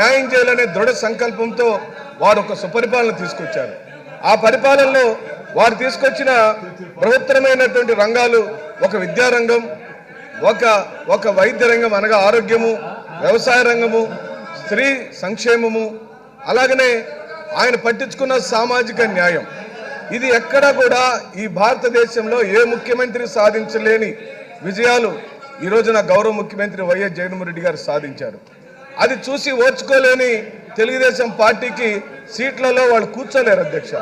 న్యాయం చేయాలనే దృఢ సంకల్పంతో వారు ఒక సుపరిపాలన తీసుకొచ్చారు. ఆ పరిపాలనలో వారు తీసుకొచ్చిన బృహత్తరమైనటువంటి రంగాలు ఒక విద్యారంగం, ఒక వైద్య రంగం అనగా ఆరోగ్యము, వ్యవసాయ రంగము, స్త్రీ సంక్షేమము, అలాగనే ఆయన పట్టించుకున్న సామాజిక న్యాయం. ఇది ఎక్కడా కూడా ఈ భారతదేశంలో ఏ ముఖ్యమంత్రి సాధించలేని విజయాలు ఈ రోజున గౌరవ ముఖ్యమంత్రి వైఎస్ జగన్మోహన్ రెడ్డి గారు సాధించారు. అది చూసి ఓర్చుకోలేని తెలుగుదేశం పార్టీకి సీట్లలో వాళ్ళు కూర్చోలేరు అధ్యక్ష.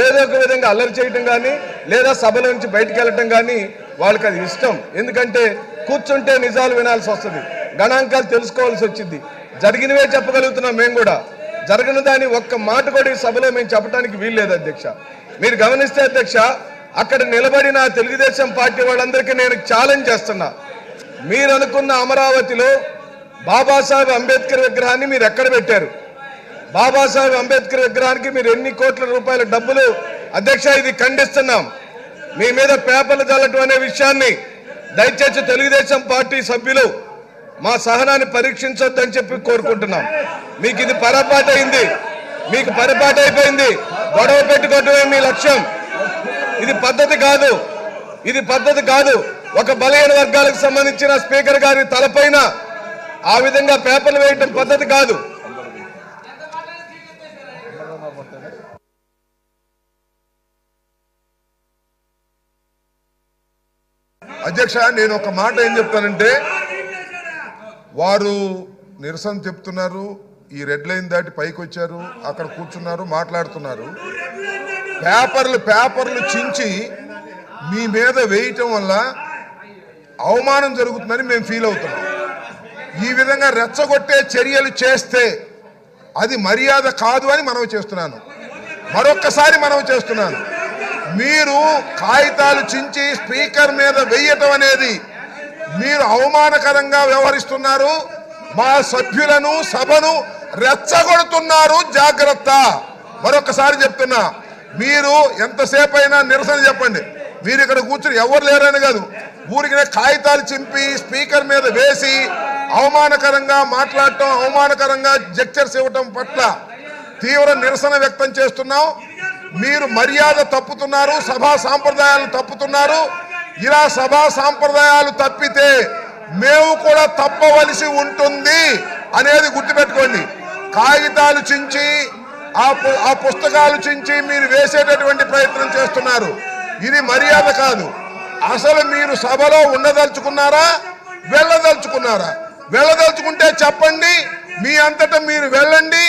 ఏదో ఒక విధంగా అల్లరి చేయటం కానీ లేదా సభల నుంచి బయటకు వెళ్ళటం కానీ వాళ్ళకి అది ఇష్టం. ఎందుకంటే కూర్చుంటే నిజాలు వినాల్సి వస్తుంది, గణాంకాలు తెలుసుకోవాల్సి వచ్చింది. జరిగినవే చెప్పగలుగుతున్నాం మేము కూడా, జరగని దాన్ని ఒక్క మాట కూడా ఈ సభలో మేము చెప్పడానికి వీల్లేదు అధ్యక్ష. మీరు గమనిస్తే అధ్యక్ష, అక్కడ నిలబడిన తెలుగుదేశం పార్టీ వాళ్ళందరికీ నేను ఛాలెంజ్ చేస్తున్నా. మీరు అనుకున్న అమరావతిలో బాబాసాహెబ్ అంబేద్కర్ విగ్రహాన్ని మీరు ఎక్కడ పెట్టారు? బాబాసాహెబ్ అంబేద్కర్ విగ్రహానికి మీరు ఎన్ని కోట్ల రూపాయల డబ్బులు? అధ్యక్ష, ఇది ఖండిస్తున్నాం. మీ మీద పేపర్లు చల్లటం అనే విషయాన్ని దయచేసి తెలుగుదేశం పార్టీ సభ్యులు మా సహనాన్ని పరీక్షించొద్దని చెప్పి కోరుకుంటున్నాం. మీకు ఇది పొరపాటు అయింది, మీకు పొరపాటు అయిపోయింది. గొడవ పెట్టుకోవటమే మీ లక్ష్యం. ఇది పద్ధతి కాదు, ఇది పద్ధతి కాదు. ఒక బలహీన వర్గాలకు సంబంధించిన స్పీకర్ గారి తలపైన ఆ విధంగా పేపర్లు వేయటం పద్ధతి కాదు. అధ్యక్ష, నేను ఒక మాట ఏం చెప్తానంటే, వారు నిరసన చెప్తున్నారు, ఈ రెడ్ లైన్ దాటి పైకి వచ్చారు, అక్కడ కూర్చున్నారు, మాట్లాడుతున్నారు. పేపర్లు చించి మీ మీద వేయటం వల్ల అవమానం జరుగుతుందని మేము ఫీల్ అవుతున్నాం. ఈ విధంగా రెచ్చగొట్టే చర్యలు చేస్తే అది మర్యాద కాదు అని మనవి చేస్తున్నాను. మరొక్కసారి మనవి చేస్తున్నాను, మీరు కాగితాలు చించి స్పీకర్ మీద వేయటం అనేది మీరు అవమానకరంగా వ్యవహరిస్తున్నారు. మా సభ్యులను, సభను రెచ్చగొడుతున్నారు. జాగ్రత్త. మరొకసారి చెప్తున్నా, మీరు ఎంతసేపు అయినా నిరసన చెప్పండి. మీరు ఇక్కడ కూర్చుని ఎవరు లేరని కాదు, ఊరికి కాగితాలు చింపి స్పీకర్ మీద వేసి అవమానకరంగా మాట్లాడటం, అవమానకరంగా జెక్చర్స్ ఇవ్వటం పట్ల తీవ్ర నిరసన వ్యక్తం చేస్తున్నాం. మీరు మర్యాద తప్పుతున్నారు, సభా సాంప్రదాయాలు తప్పుతున్నారు. ఇలా సభా సాంప్రదాయాలు తప్పితే మేము కూడా తప్పవలసి ఉంటుంది అనేది గుర్తుపెట్టుకోండి. కాగితాలు చించి ఆ పుస్తకాలు చించి మీరు వేసేటటువంటి ప్రయత్నం చేస్తున్నారు. ఇది మర్యాద కాదు. అసలు మీరు సభలో ఉండదలుచుకున్నారా, వెళ్ళదలుచుకున్నారా? వెళ్ళదలుచుకుంటే చెప్పండి, మీ అంతటా మీరు వెళ్ళండి.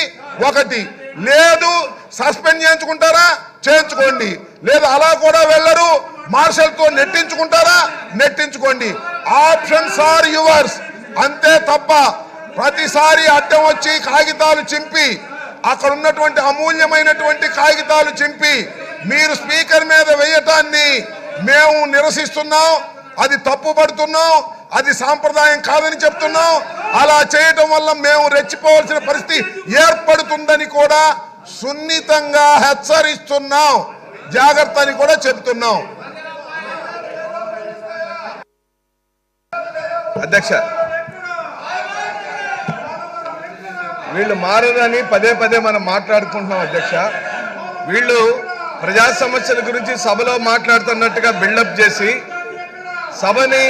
ఒకటి లేదు, సస్పెండ్ చేయించుకుంటారా చేయించుకోండి, లేదు అలా కూడా వెళ్ళరు, మార్షల్తో నెట్టించుకుంటారా నెట్టించుకోండి. Options are yours. అంతే తప్ప ప్రతిసారి అడ్డం వచ్చి కాగితాలు చింపి, అక్కడ ఉన్నటువంటి అమూల్యమైనటువంటి కాగితాలు చింపి మీరు స్పీకర్ మీద వేయటాన్ని మేము నిరసిస్తున్నాం. అది తప్పుపడుతున్నాం, అది సాంప్రదాయం కాదని చెప్తున్నాం. అలా చేయటం వల్ల మేము రెచ్చిపోవాల్సిన పరిస్థితి ఏర్పడుతుందని కూడా సున్నితంగా హెచ్చరిస్తున్నాం. జాగ్రత్త అని కూడా చెప్తున్నాం. అధ్యక్ష, వీళ్ళు మారదని పదే పదే మనం మాట్లాడుకుంటున్నాం అధ్యక్ష. వీళ్ళు ప్రజా సమస్యల గురించి సభలో మాట్లాడుతున్నట్టుగా బిల్డప్ చేసి సభని